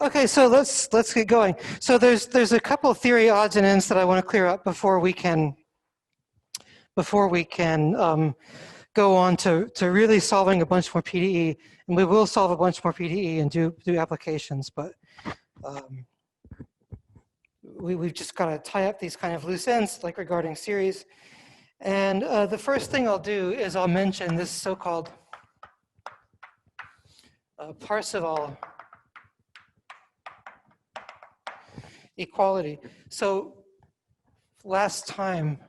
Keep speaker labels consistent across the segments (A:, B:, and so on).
A: Okay, so let's get going. So there's a couple of theory odds and ends that I want to clear up before we can go on to really solving a bunch more PDE, and we will solve a bunch more PDE and do applications, but we've just got to tie up these kind of loose ends, like regarding series. And the first thing I'll do is I'll mention this so-called Parseval equality. So last time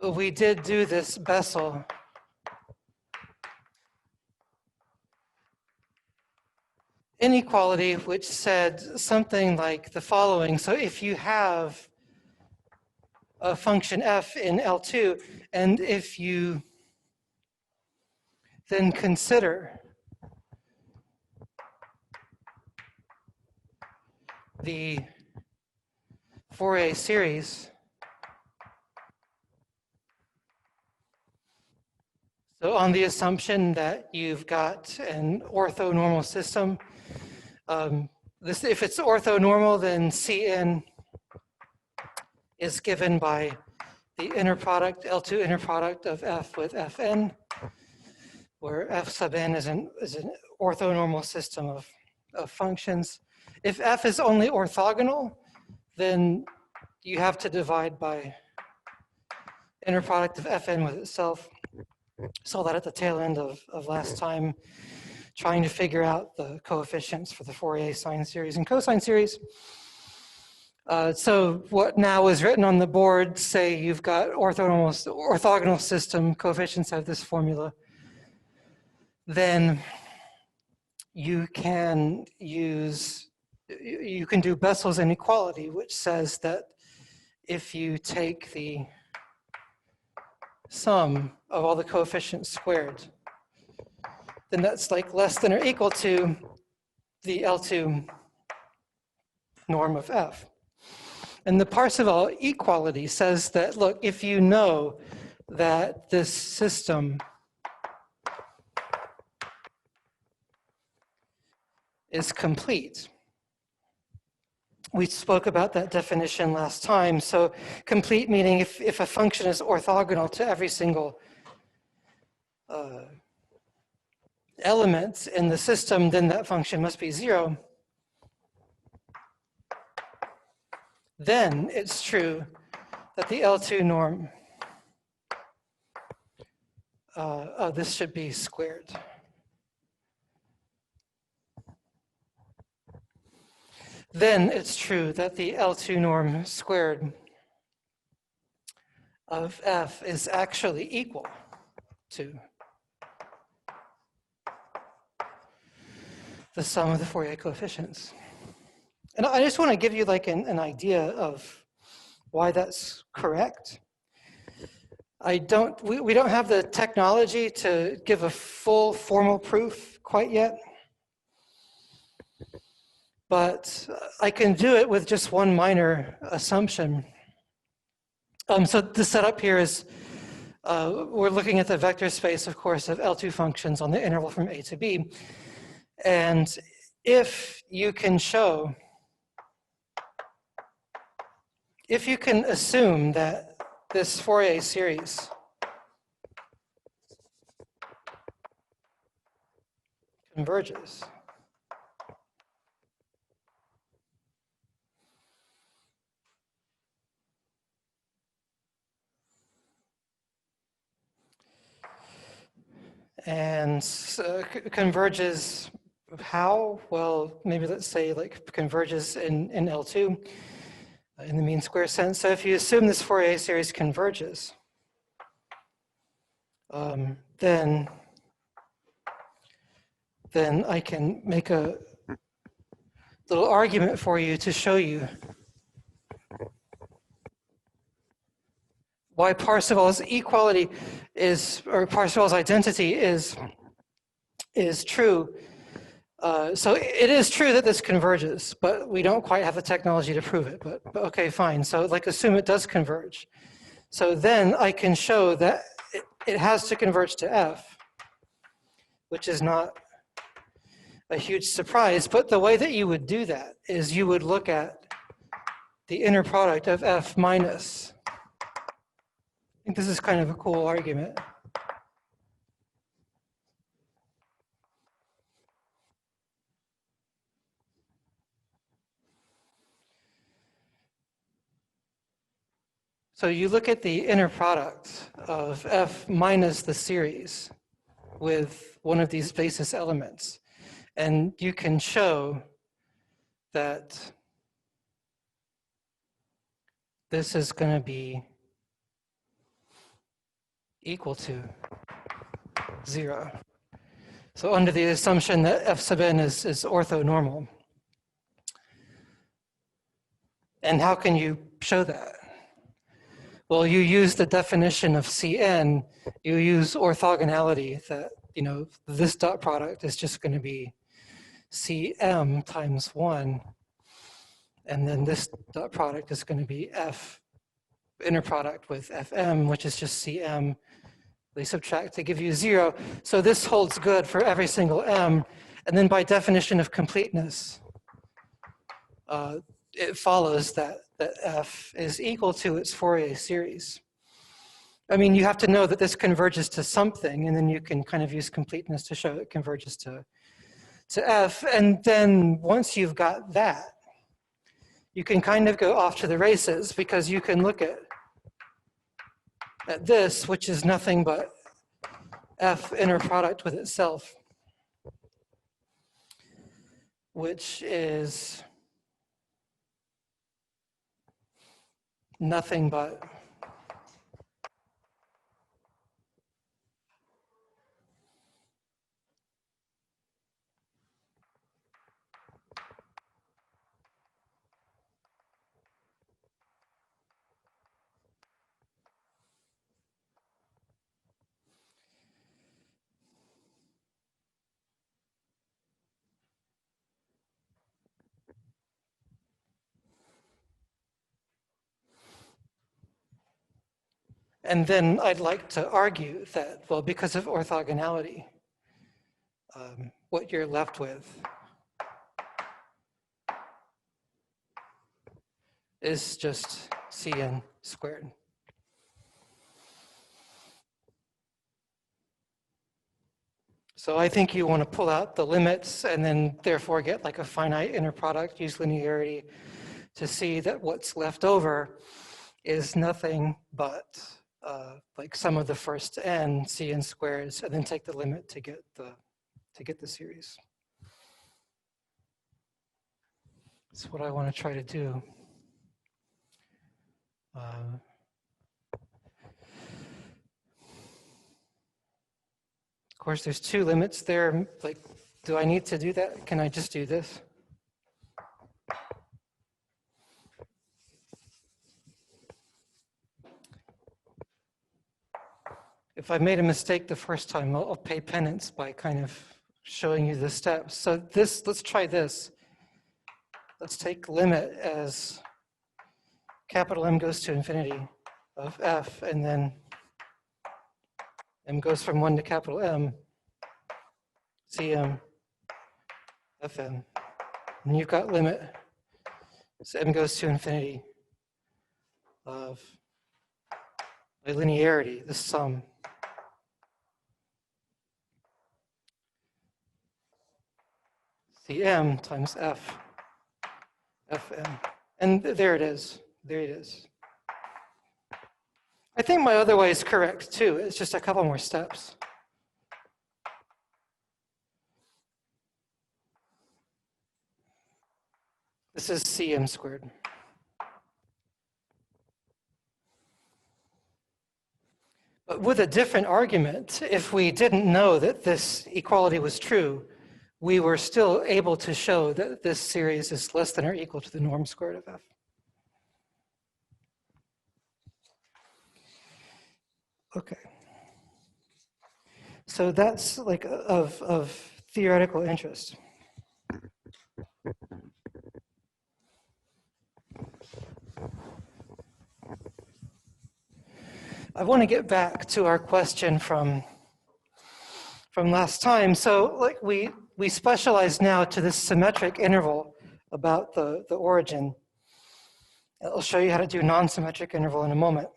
A: we did do this Bessel inequality, which said something like the following. So if you have a function f in L2, and if you then consider the Fourier series, so on the assumption that you've got an orthonormal system, if it's orthonormal, then Cn is given by the inner product, L2 inner product of f with Fn, where f sub n is an orthonormal system of functions. If f is only orthogonal, then you have to divide by inner product of Fn with itself. Saw that at the tail end of last time, trying to figure out the coefficients for the Fourier sine series and cosine series. So what now is written on the board, say you've got orthogonal system, coefficients have this formula, then you can do Bessel's inequality, which says that if you take the sum of all the coefficients squared, then that's like less than or equal to the L2 norm of f. And the Parseval equality says that, look, if you know that this system is complete. We spoke about that definition last time. So complete meaning if a function is orthogonal to every single element in the system, then that function must be 0. Then it's true that the L2 norm of this should be squared. Then it's true that the L2 norm squared of f is actually equal to the sum of the Fourier coefficients. And I just want to give you like an idea of why that's correct. We don't have the technology to give a full formal proof quite yet. But I can do it with just one minor assumption. So the setup here is, we're looking at the vector space, of course, of L2 functions on the interval from A to B. And if you can assume that this Fourier series converges, and converges how? Well, maybe let's say like converges in L2 in the mean square sense. So if you assume this Fourier series converges, then I can make a little argument for you to show you why Parseval's equality or Parseval's identity is true. So it is true that this converges, but we don't quite have the technology to prove it. But okay, fine. So like assume it does converge. So then I can show that it has to converge to f, which is not a huge surprise, but the way that you would do that is you would look at the inner product of F minus. I think this is kind of a cool argument. So you look at the inner product of F minus the series with one of these basis elements, and you can show that this is going to be equal to 0. So under the assumption that F sub n is orthonormal. And how can you show that? Well, you use the definition of Cn, you use orthogonality that, this dot product is just going to be Cm times 1, and then this dot product is going to be F inner product with Fm, which is just Cm. They subtract to give you 0. So this holds good for every single m, and then by definition of completeness, it follows that F is equal to its Fourier series. I mean, you have to know that this converges to something, and then you can kind of use completeness to show it converges to F. And then once you've got that, you can kind of go off to the races, because you can look at this, which is nothing but F inner product with itself, which is nothing but and then I'd like to argue that, well, because of orthogonality, what you're left with is just Cn squared. So I think you want to pull out the limits and then therefore get like a finite inner product, use linearity to see that what's left over is nothing but like sum of the first n Cn squares, and then take the limit to get the series. That's what I want to try to do. Of course, there's two limits there. Like, do I need to do that? Can I just do this? If I made a mistake the first time, I'll pay penance by kind of showing you the steps. So let's try this. Let's take limit as capital M goes to infinity of F, and then M goes from 1 to capital M, Cm, Fm. And you've got limit, so M goes to infinity of, by linearity, the sum. Cm times F, Fm. And there it is. There it is. I think my other way is correct too. It's just a couple more steps. This is Cm squared. But with a different argument, if we didn't know that this equality was true, we were still able to show that this series is less than or equal to the norm squared of F. Okay. So that's like of theoretical interest. I want to get back to our question from last time. So like we we specialize now to this symmetric interval about the origin. I'll show you how to do non-symmetric interval in a moment.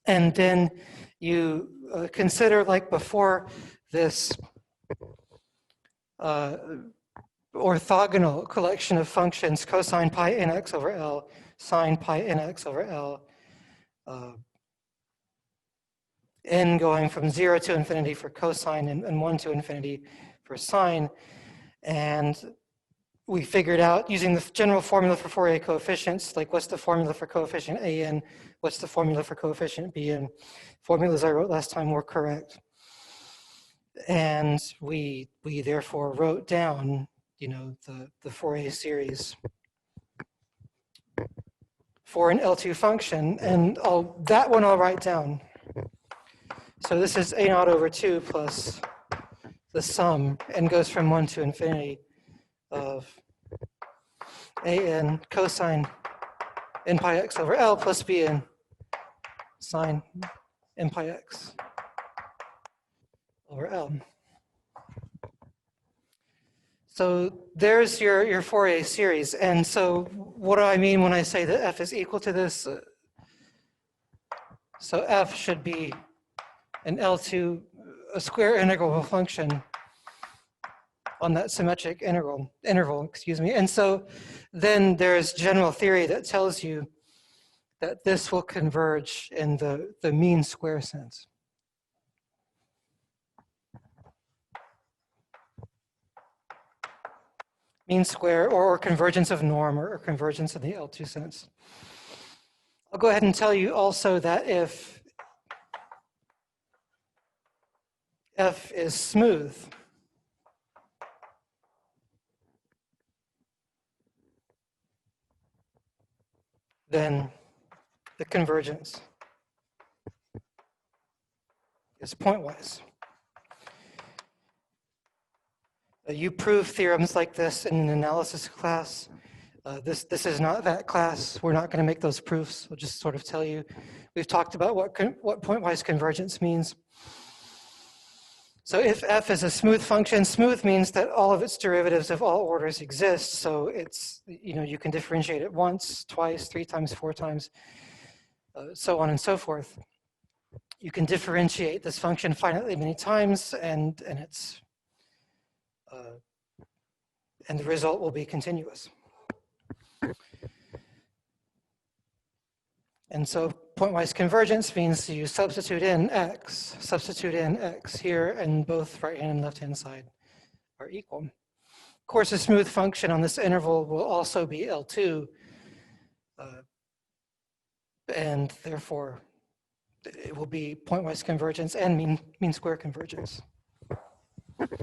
A: And then you consider, like before, this orthogonal collection of functions, cosine pi nx over L, sine pi nx over L, n going from 0 to infinity for cosine and 1 to infinity for sine. And we figured out, using the general formula for Fourier coefficients, like what's the formula for coefficient an, what's the formula for coefficient bn. Formulas I wrote last time were correct. And we therefore wrote down, you know, the Fourier series for an L2 function, and that one I'll write down. So this is a naught over 2 plus the sum, and goes from 1 to infinity of an cosine n pi x over L plus bn sine n pi x over L. So there's your Fourier series. And so what do I mean when I say that f is equal to this? So f should be an L2, a square integrable function on that symmetric interval, excuse me. And so then there's general theory that tells you that this will converge in the mean square sense. Mean square or convergence of norm or convergence in the L2 sense. I'll go ahead and tell you also that if f is smooth, then the convergence is pointwise. You prove theorems like this in an analysis class. This is not that class. We're not going to make those proofs. We'll just sort of tell you. We've talked about what pointwise convergence means. So if f is a smooth function, smooth means that all of its derivatives of all orders exist. So it's, you know, you can differentiate it once, twice, 3 times, 4 times, so on and so forth. You can differentiate this function finitely many times, and it's and the result will be continuous. And so pointwise convergence means you substitute in x here, and both right-hand and left-hand side are equal. Of course, a smooth function on this interval will also be L2, and therefore it will be pointwise convergence and mean square convergence.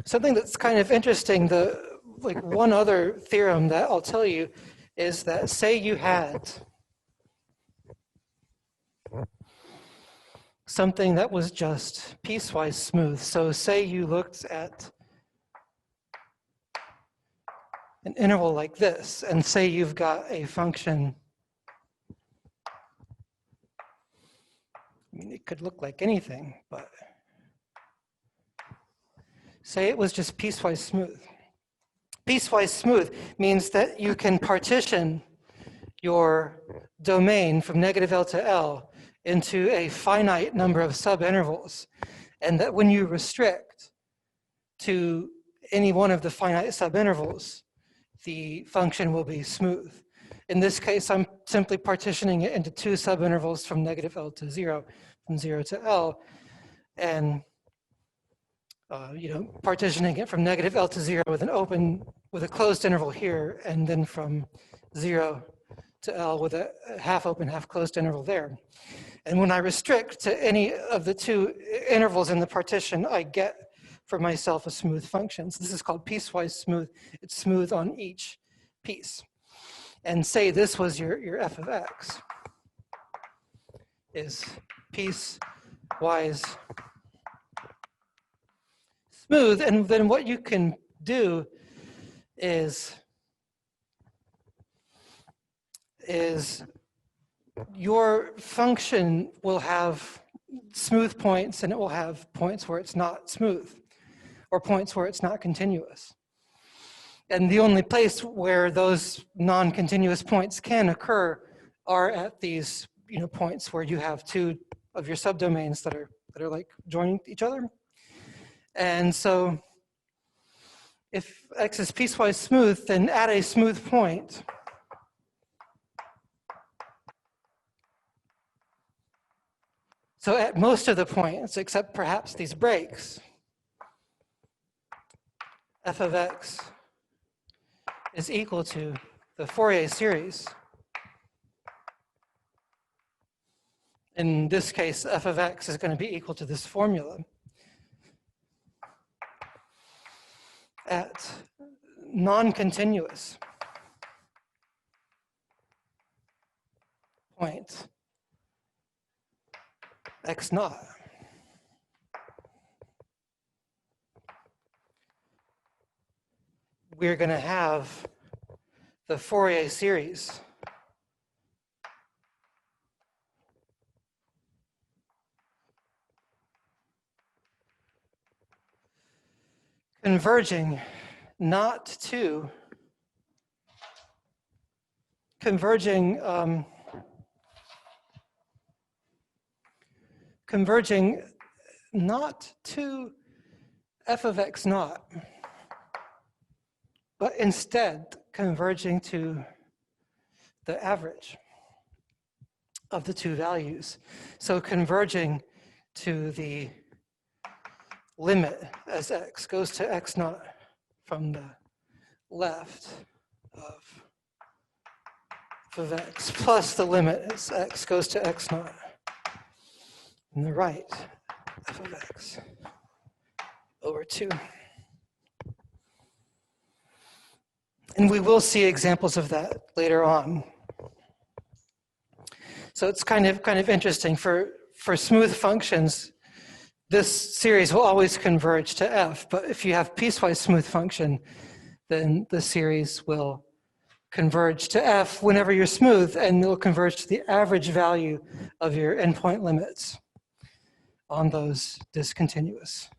A: Something that's kind of interesting, like one other theorem that I'll tell you is that, say you had something that was just piecewise smooth. So say you looked at an interval like this, and say you've got a function. I mean, it could look like anything, but say it was just piecewise smooth. Piecewise smooth means that you can partition your domain from negative L to L into a finite number of subintervals, and that when you restrict to any one of the finite subintervals, the function will be smooth. In this case, I'm simply partitioning it into 2 subintervals from negative L to 0, from 0 to L, and partitioning it from negative L to 0 with a closed interval here, and then from 0 to L with a half open, half closed interval there. And when I restrict to any of the 2 intervals in the partition, I get for myself a smooth function. So this is called piecewise smooth. It's smooth on each piece. And say this was your f of x, is piecewise smooth. And then what you can do is your function will have smooth points, and it will have points where it's not smooth. or points where it's not continuous. And the only place where those non-continuous points can occur are at these points where you have two of your subdomains that are like joining each other. And so if X is piecewise smooth, then at a smooth point, so at most of the points, except perhaps these breaks, f of x is equal to the Fourier series. In this case, f of x is going to be equal to this formula at non-continuous point x naught. We're going to have the Fourier series converging not to converging not to f of x naught, but instead converging to the average of the two values. So converging to the limit as x goes to x naught from the left of x plus the limit as x goes to x naught from the right f of x over 2. And we will see examples of that later on. So it's kind of interesting. For smooth functions, this series will always converge to f, but if you have piecewise smooth function, then the series will converge to f whenever you're smooth, and it will converge to the average value of your endpoint limits on those discontinuous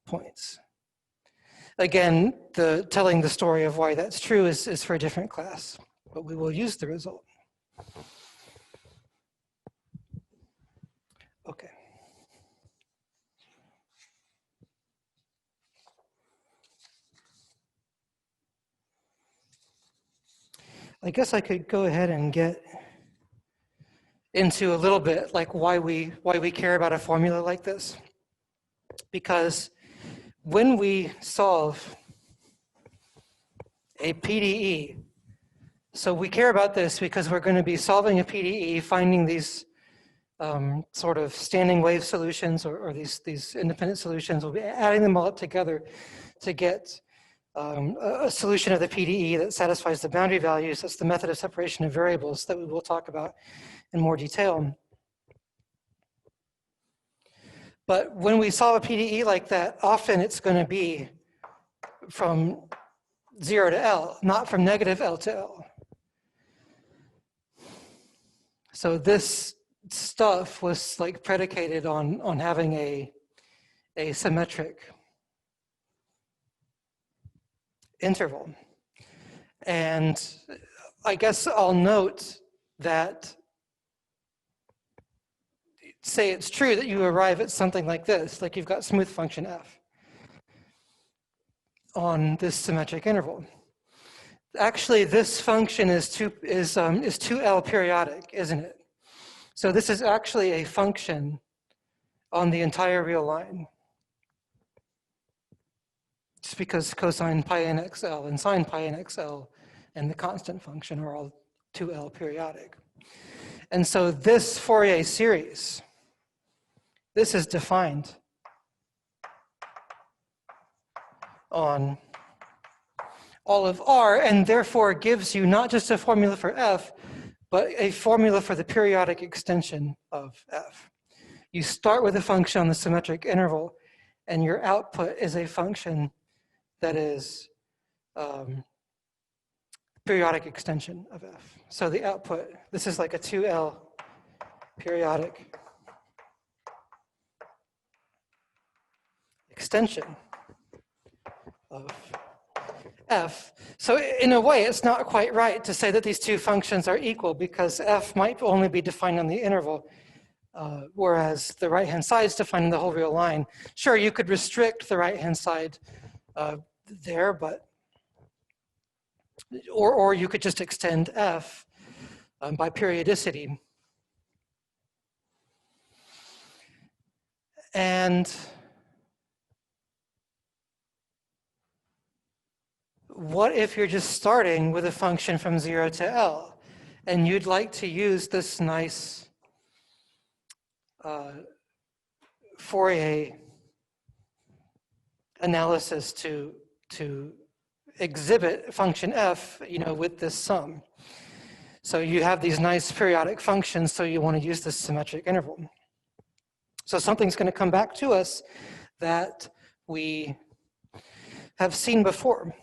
A: points. Again, telling the story of why that's true is for a different class, but we will use the result. Okay. I guess I could go ahead and get into a little bit like why we care about a formula like this. Because when we solve a PDE, so we care about this because we're going to be solving a PDE, finding these sort of standing wave solutions or these independent solutions. We'll be adding them all up together to get a solution of the PDE that satisfies the boundary values. That's the method of separation of variables that we will talk about in more detail. But when we solve a PDE like that, often it's going to be from 0 to L, not from negative L to L. So this stuff was like predicated on having a symmetric interval. And I guess I'll note that, say it's true that you arrive at something like this, like you've got smooth function f on this symmetric interval. Actually, this function is 2L periodic, isn't it? So this is actually a function on the entire real line. Just because cosine pi n xl and sine pi n xl and the constant function are all 2L periodic. And so this Fourier series, this is defined on all of R, and therefore gives you not just a formula for f, but a formula for the periodic extension of f. You start with a function on the symmetric interval, and your output is a function that is periodic extension of f. So the output, this is like a 2L periodic extension of f. So in a way, it's not quite right to say that these two functions are equal because f might only be defined on the interval, whereas the right-hand side is defined in the whole real line. Sure, you could restrict the right-hand side there, but or you could just extend f by periodicity. And what if you're just starting with a function from 0 to L, and you'd like to use this nice Fourier analysis to exhibit function f, with this sum. So you have these nice periodic functions, so you want to use this symmetric interval. So something's going to come back to us that we have seen before.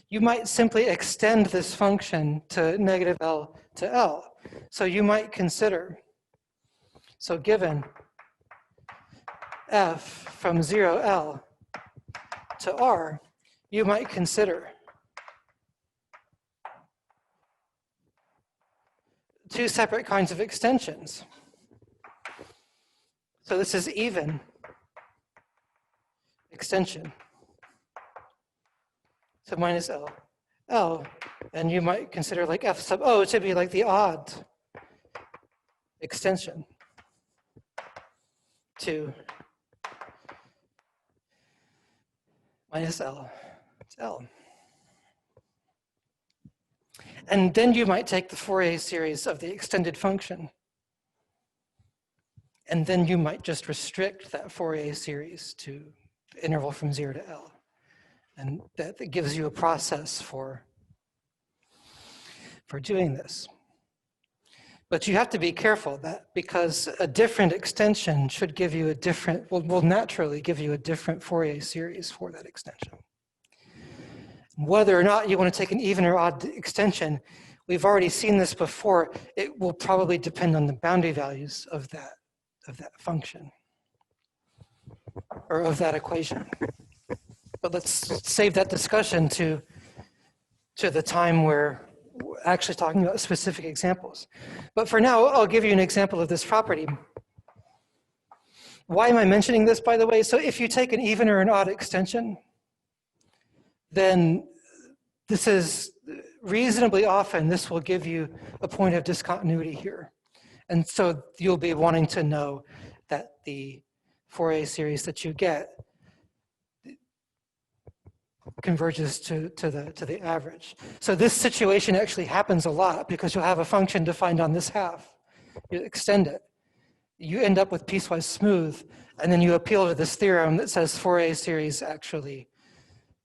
A: You might simply extend this function to negative L to L. So you might consider, so given f from 0L to R, you might consider two separate kinds of extensions. So this is even extension. So minus L, and you might consider like f sub O to be like the odd extension to minus L to L. And then you might take the Fourier series of the extended function, and then you might just restrict that Fourier series to the interval from 0 to L. And that gives you a process for doing this. But you have to be careful that because a different extension should give you a different, will naturally give you a different Fourier series for that extension. Whether or not you want to take an even or odd extension, we've already seen this before, it will probably depend on the boundary values of that function or of that equation. But let's save that discussion to the time where we're actually talking about specific examples. But for now, I'll give you an example of this property. Why am I mentioning this, by the way? So if you take an even or an odd extension, then this is reasonably often, this will give you a point of discontinuity here. And so you'll be wanting to know that the Fourier series that you get converges to the average. So this situation actually happens a lot because you'll have a function defined on this half. You extend it. You end up with piecewise smooth, and then you appeal to this theorem that says Fourier series actually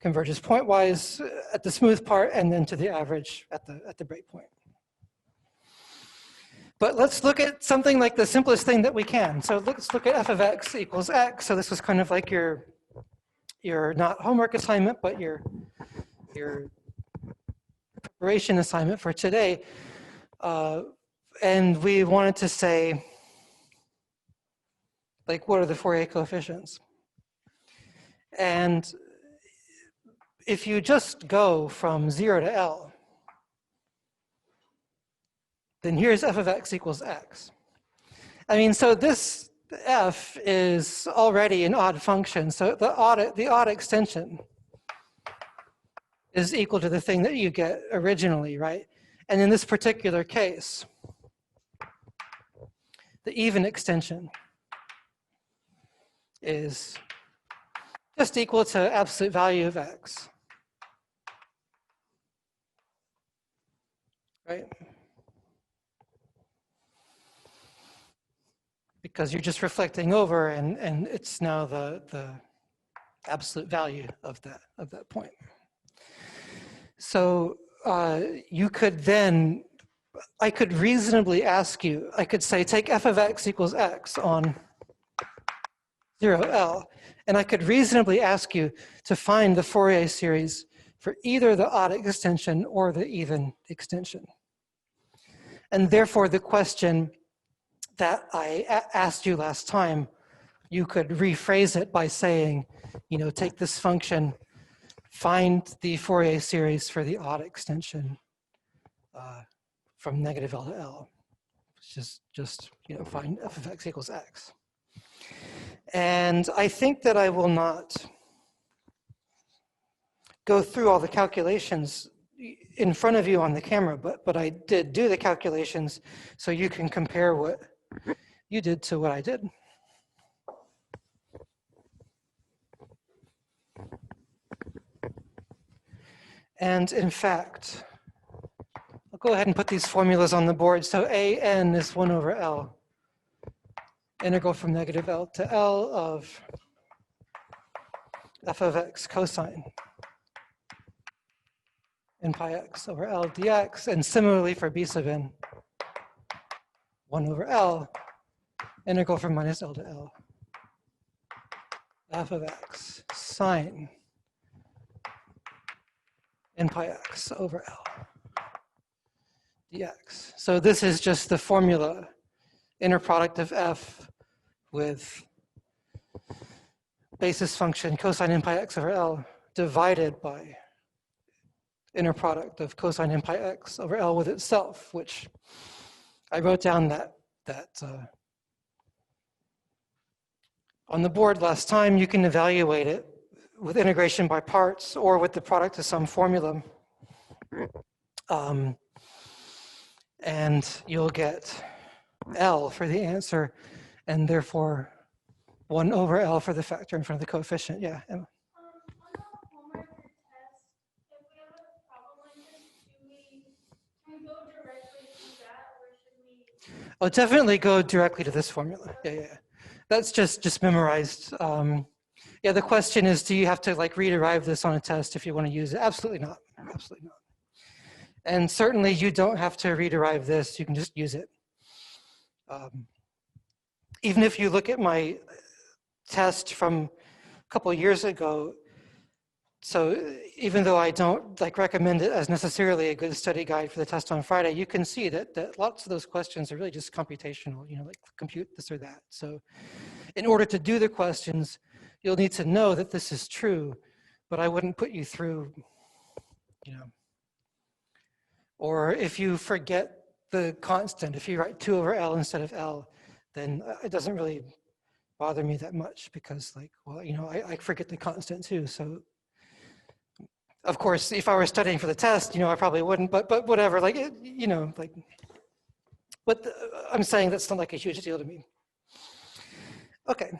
A: converges pointwise at the smooth part and then to the average at the breakpoint. But let's look at something like the simplest thing that we can. So let's look at f of x equals x. So this was kind of like your not homework assignment, but your preparation assignment for today. And we wanted to say, like, what are the Fourier coefficients? And if you just go from 0 to L, then here's f of x equals x. I mean, so this f is already an odd function, so the odd extension is equal to the thing that you get originally, right? And in this particular case, the even extension is just equal to absolute value of x, right? Because you're just reflecting over, and it's now the absolute value of that point. So you could then, I could reasonably ask you, I could say take f of x equals x on 0L, and I could reasonably ask you to find the Fourier series for either the odd extension or the even extension. And therefore the question that I asked you last time, you could rephrase it by saying take this function, find the Fourier series for the odd extension from negative L to L. Just find f of x equals x. And I think that I will not go through all the calculations in front of you on the camera, but I did do the calculations so you can compare what you did to what I did. And in fact, I'll go ahead and put these formulas on the board. So an is 1 over L, integral from negative L to L of f of x cosine in pi x over L dx. And similarly for b sub n, 1 over L, integral from minus L to L, f of x sine in pi x over L dx. So this is just the formula, inner product of f with basis function cosine in pi x over L divided by inner product of cosine in pi x over L with itself, which I wrote down that on the board last time. You can evaluate it with integration by parts or with the product of some formula. And you'll get L for the answer, and therefore 1 over L for the factor in front of the coefficient. Yeah, Emma. Oh, definitely go directly to this formula. Yeah. That's just memorized. Yeah, the question is, do you have to rederive this on a test if you want to use it? Absolutely not. Absolutely not. And certainly you don't have to rederive this. You can just use it. Even if you look at my test from a couple of years ago, so even though I don't recommend it as necessarily a good study guide for the test on Friday, you can see that lots of those questions are really just computational, compute this or that. So in order to do the questions, you'll need to know that this is true, but I wouldn't put you through, or if you forget the constant, if you write 2 over L instead of L, then it doesn't really bother me that much because I forget the constant too. So of course, if I were studying for the test, I probably wouldn't, but whatever, but I'm saying that's not a huge deal to me. Okay.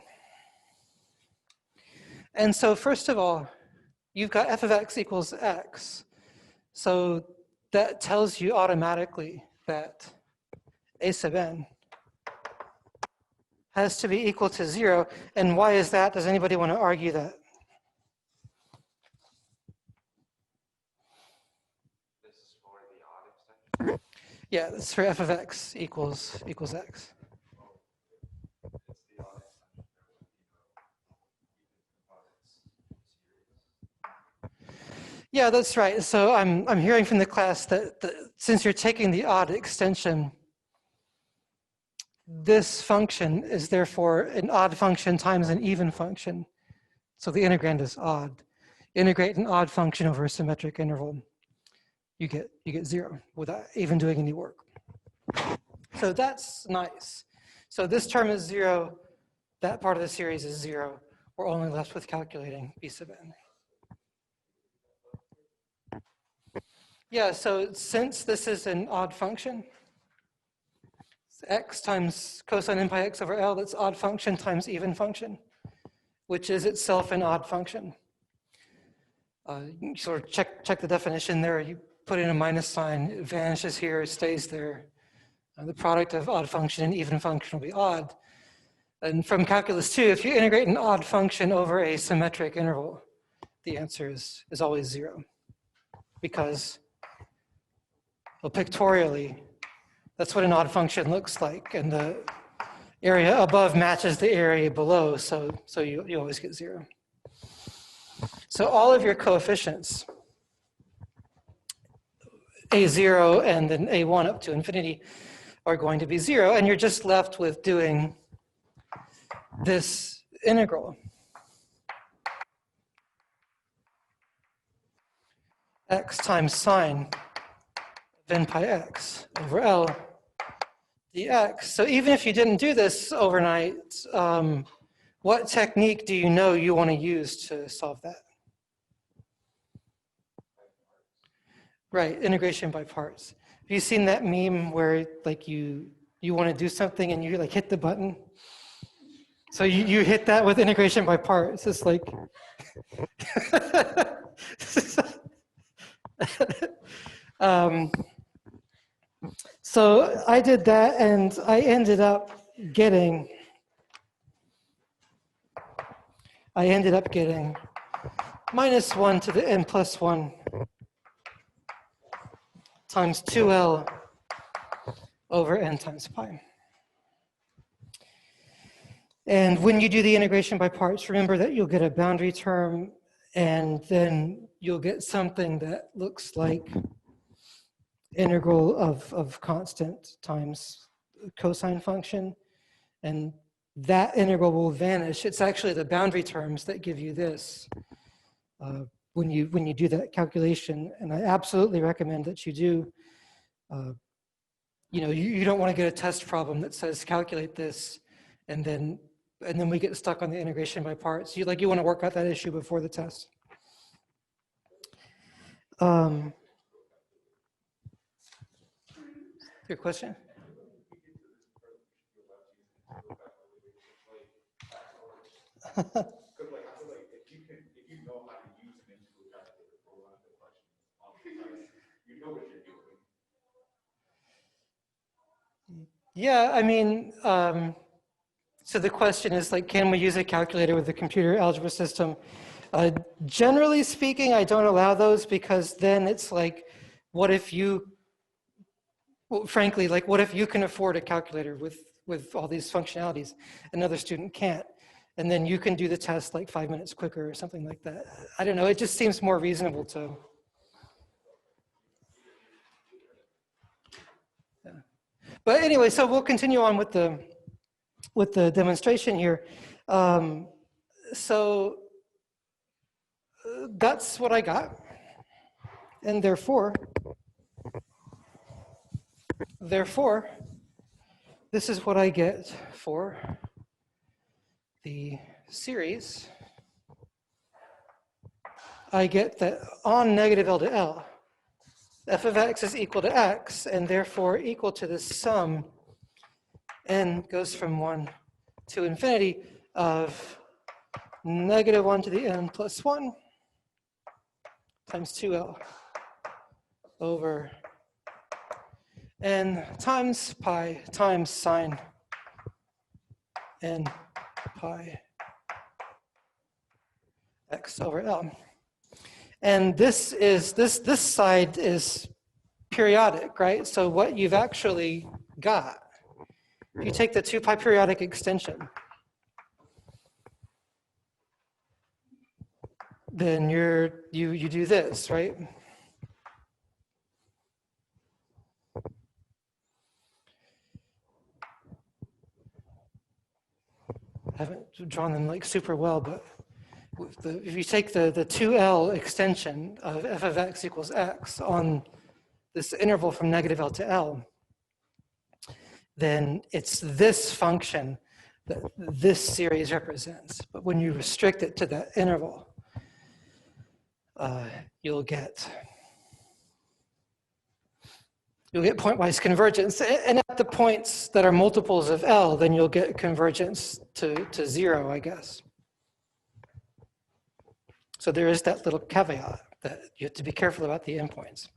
A: And so first of all, you've got f of x equals x. So that tells you automatically that a sub n has to be equal to 0. And why is that? Does anybody want to argue that?
B: This is for the odd extension?
A: Yeah, that's for f of x equals x.
B: It's the odd extension.
A: Yeah, that's right. So I'm hearing from the class that since you're taking the odd extension, this function is therefore an odd function times an even function. So the integrand is odd. Integrate an odd function over a symmetric interval. You get 0 without even doing any work. So that's nice. So this term is 0. That part of the series is 0. We're only left with calculating b sub n. Yeah, so since this is an odd function, it's x times cosine in pi x over L, that's odd function times even function, which is itself an odd function. You sort of check the definition there. You put in a minus sign, it vanishes here, it stays there. The product of odd function and even function will be odd. And from calculus 2, if you integrate an odd function over a symmetric interval, the answer is always 0. Because, well, pictorially, that's what an odd function looks like. And the area above matches the area below, so you always get 0. So all of your coefficients, a0 and then a1 up to infinity, are going to be 0, and you're just left with doing this integral. x times sine of n pi x over L dx. So even if you didn't do this overnight, what technique do you know you want to use to solve that? Right, integration by parts. Have you seen that meme where like you want to do something and you like hit the button? So you hit that with integration by parts. It's like so I did that and I ended up getting minus 1 to the n plus 1 times 2L over n times pi. And when you do the integration by parts, remember that you'll get a boundary term and then you'll get something that looks like integral of constant times cosine function. And that integral will vanish. It's actually the boundary terms that give you this when you do that calculation. And I absolutely recommend that you do. You don't want to get a test problem that says calculate this, and then we get stuck on the integration by parts. You want to work out that issue before the test. Your question? Yeah, I mean, so the question is like, can we use a calculator with the computer algebra system? Generally speaking, I don't allow those because then it's like, what if you, well, frankly, like what if you can afford a calculator with all these functionalities, another student can't? And then you can do the test like 5 minutes quicker or something like that. I don't know, it just seems more reasonable to. Yeah. But anyway, so we'll continue on with the demonstration here. So that's what I got. And therefore, this is what I get for the series. I get that on negative L to L, f of x is equal to x, and therefore equal to the sum, n goes from 1 to infinity, of negative 1 to the n plus 1 times 2L over n times pi times sine n pi x over L. And this side is periodic, right? So what you've actually got, you take the 2 pi periodic extension, then you do this, right? I haven't drawn them like super well, but if you take the 2L extension of f of x equals x on this interval from negative L to L, then it's this function that this series represents. But when you restrict it to that interval, you'll get pointwise convergence. And at the points that are multiples of L, then you'll get convergence to 0, I guess. So there is that little caveat that you have to be careful about the endpoints.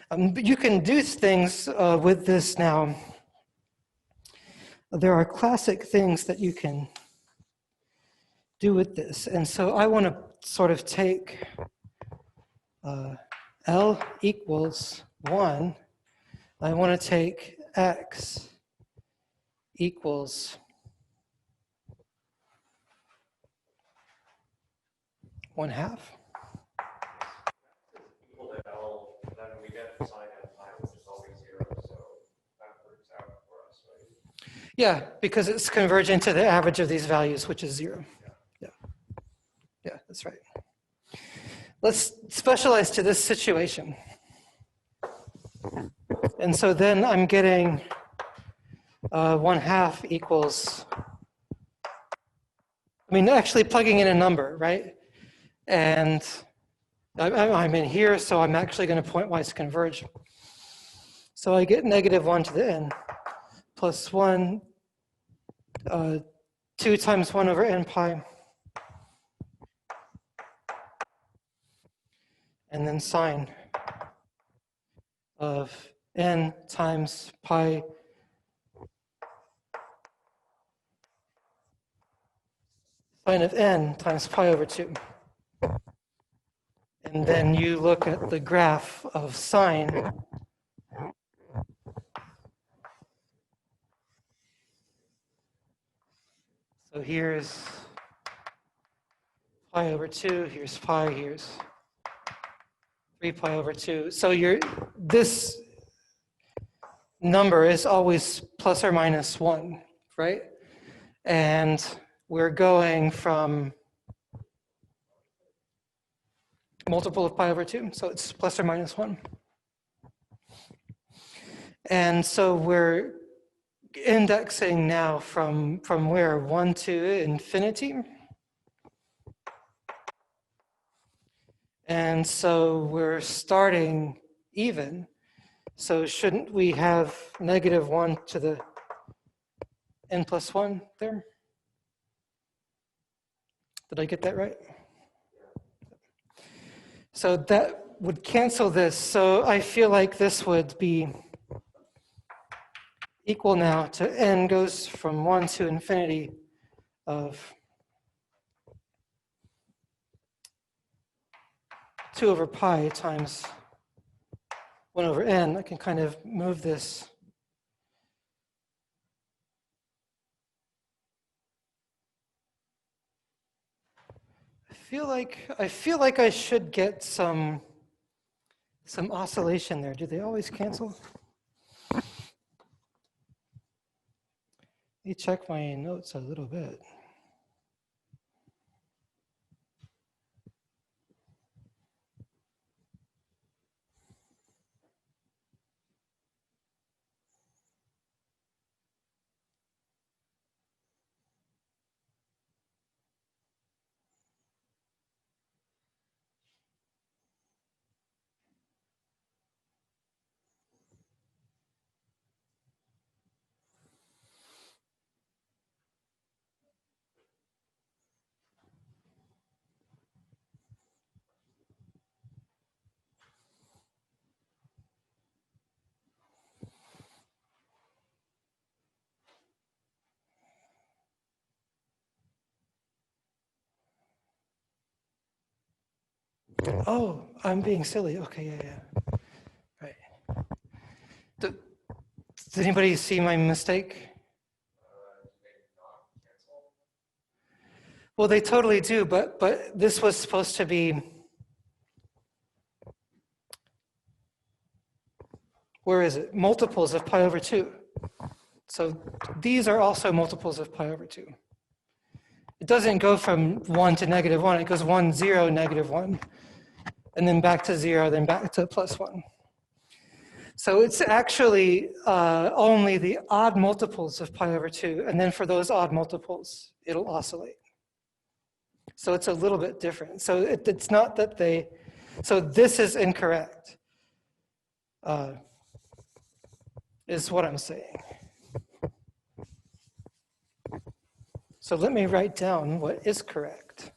A: But you can do things with this now. There are classic things that you can do with this. And so I want to sort of take L equals 1. I want to take x equals 1/2.
B: Equal to L, then we get sine n pi, which is always 0, so that works out for us, right?
A: Yeah, because it's convergent to the average of these values, which is 0. Yeah, that's right. let's specialize to this situation. And so then I'm getting 1/2 equals, I mean, actually plugging in a number, right? And I'm in here, so I'm actually going to pointwise converge. So I get -1 to the n plus 1, 2 times 1 over n pi. And then sine of n times pi sine of n times pi over 2. And then you look at the graph of sine. So here's pi over 2, here's pi, here's 3 pi over 2. So this number is always plus or minus 1, right? And we're going from multiple of pi over 2, so it's plus or minus 1. And so we're indexing now from where? 1 to infinity. And so we're starting even. So shouldn't we have -1 to the n plus 1 there? Did I get that right? So that would cancel this. So I feel like this would be equal now to n goes from 1 to infinity of 2 over pi times 1 over n. I can kind of move this. I feel like I should get some oscillation there. Do they always cancel? Let me check my notes a little bit. Oh, I'm being silly. Okay, yeah. Right. Does anybody see my mistake? Well, they totally do, but this was supposed to be, where is it? Multiples of pi over 2. So these are also multiples of pi over 2. It doesn't go from 1 to -1. It goes 1, 0, -1, and then back to 0, then back to plus 1. So it's actually only the odd multiples of pi over 2, and then for those odd multiples, it'll oscillate. So it's a little bit different. So it's not that so this is incorrect, is what I'm saying. So let me write down what is correct.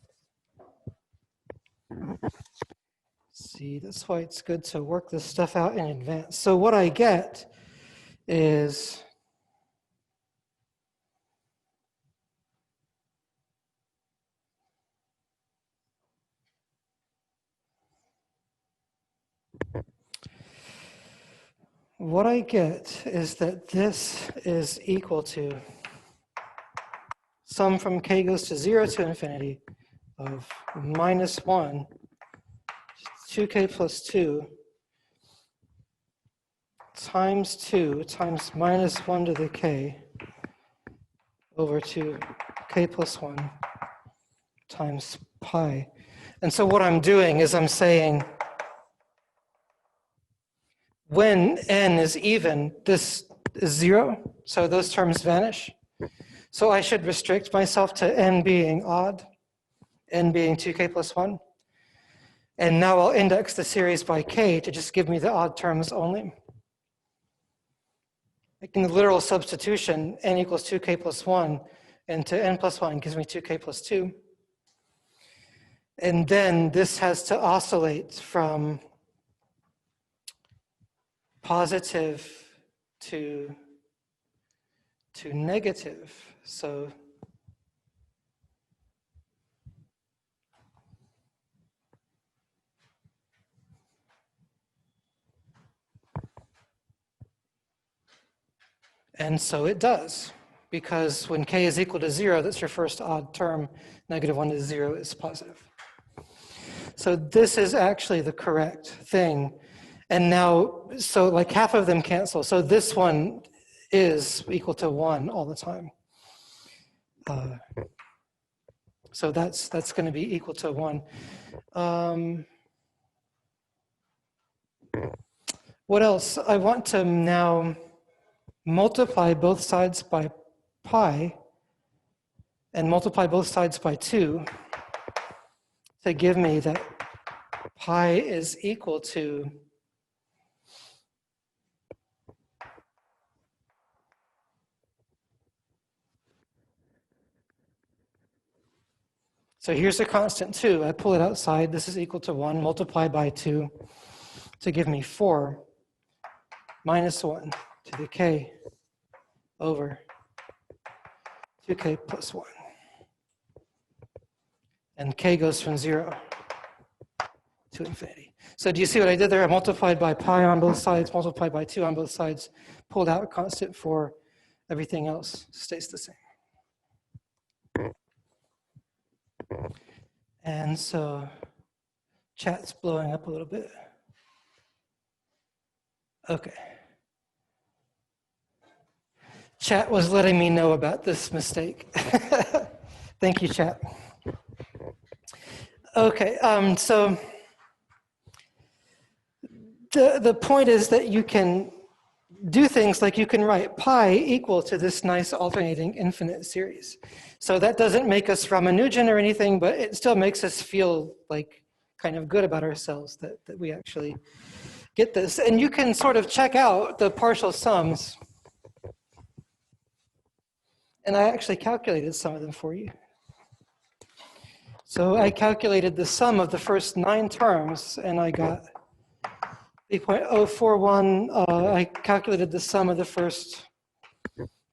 A: See, that's why it's good to work this stuff out in advance. So what I get is that this is equal to sum from k goes to 0 to infinity of -1, 2k plus 2 times 2 times -1 to the k over 2k plus 1 times pi. And so what I'm doing is I'm saying, when n is even, this is 0, so those terms vanish. So I should restrict myself to n being odd, n being 2k plus 1. And now I'll index the series by k to just give me the odd terms only. Like in the literal substitution, n equals 2k plus 1, and to n plus 1 gives me 2k plus 2. And then this has to oscillate from positive to negative. So and so it does, because when k is equal to 0, that's your first odd term. -1 to 0 is positive. So this is actually the correct thing. And now, so like half of them cancel. So this one is equal to 1 all the time. So that's going to be equal to 1. What else? I want to now multiply both sides by pi and multiply both sides by 2 to give me that pi is equal to so here's a constant 2. I pull it outside. This is equal to 1 multiplied by 2 to give me 4 minus 1 to the k over 2k plus 1. And k goes from 0 to infinity. So do you see what I did there? I multiplied by pi on both sides, multiplied by 2 on both sides, pulled out a constant 4. Everything else stays the same. And so chat's blowing up a little bit. Okay. Chat was letting me know about this mistake. Thank you, chat. Okay, so the point is that you can do things like you can write pi equal to this nice alternating infinite series. So that doesn't make us Ramanujan or anything, but it still makes us feel like kind of good about ourselves that we actually get this. And you can sort of check out the partial sums. And I actually calculated some of them for you. So I calculated the sum of the first 9 terms, and I got 3.041. I calculated the sum of the first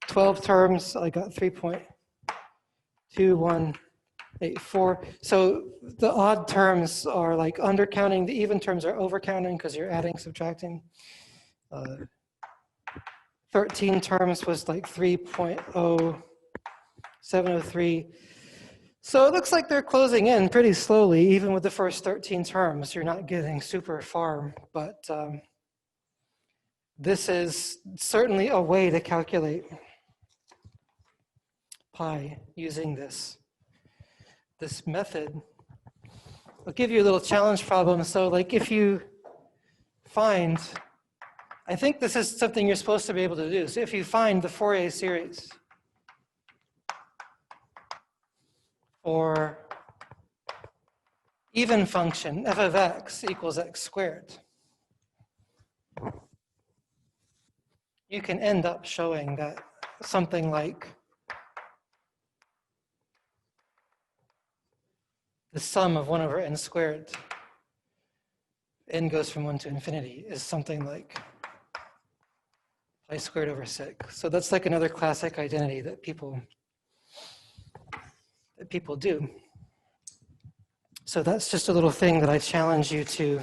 A: 12 terms. I got 3.2184. So the odd terms are like undercounting. The even terms are overcounting because you're adding, subtracting. 13 terms was like 3.0703. So it looks like they're closing in pretty slowly, even with the first 13 terms. You're not getting super far, but this is certainly a way to calculate pi using this method. I'll give you a little challenge problem. So like if you find, I think this is something you're supposed to be able to do. So if you find the Fourier series or even function f of x equals x squared, you can end up showing that something like the sum of 1 over n squared, n goes from 1 to infinity, is something like pi squared over 6. So that's like another classic identity that people do. So that's just a little thing that I challenge you to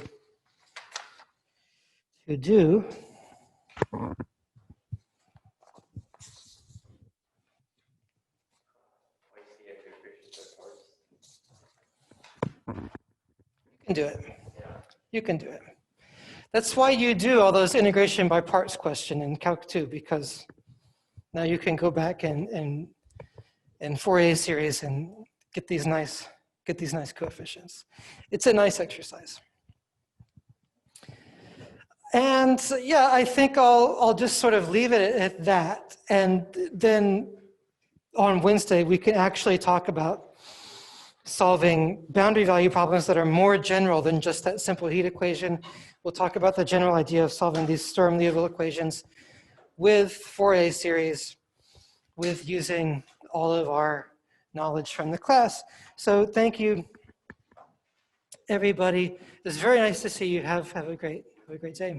A: do. You can do it. You can do it. That's why you do all those integration by parts question in Calc 2, because now you can go back and Fourier series and get these nice get these nice coefficients. It's a nice exercise. And so, yeah, I think I'll just sort of leave it at that. And then on Wednesday, we can actually talk about solving boundary value problems that are more general than just that simple heat equation. We'll talk about the general idea of solving these Sturm-Liouville equations with Fourier series, with using all of our knowledge from the class. So thank you, everybody. It's very nice to see you. Have a great day.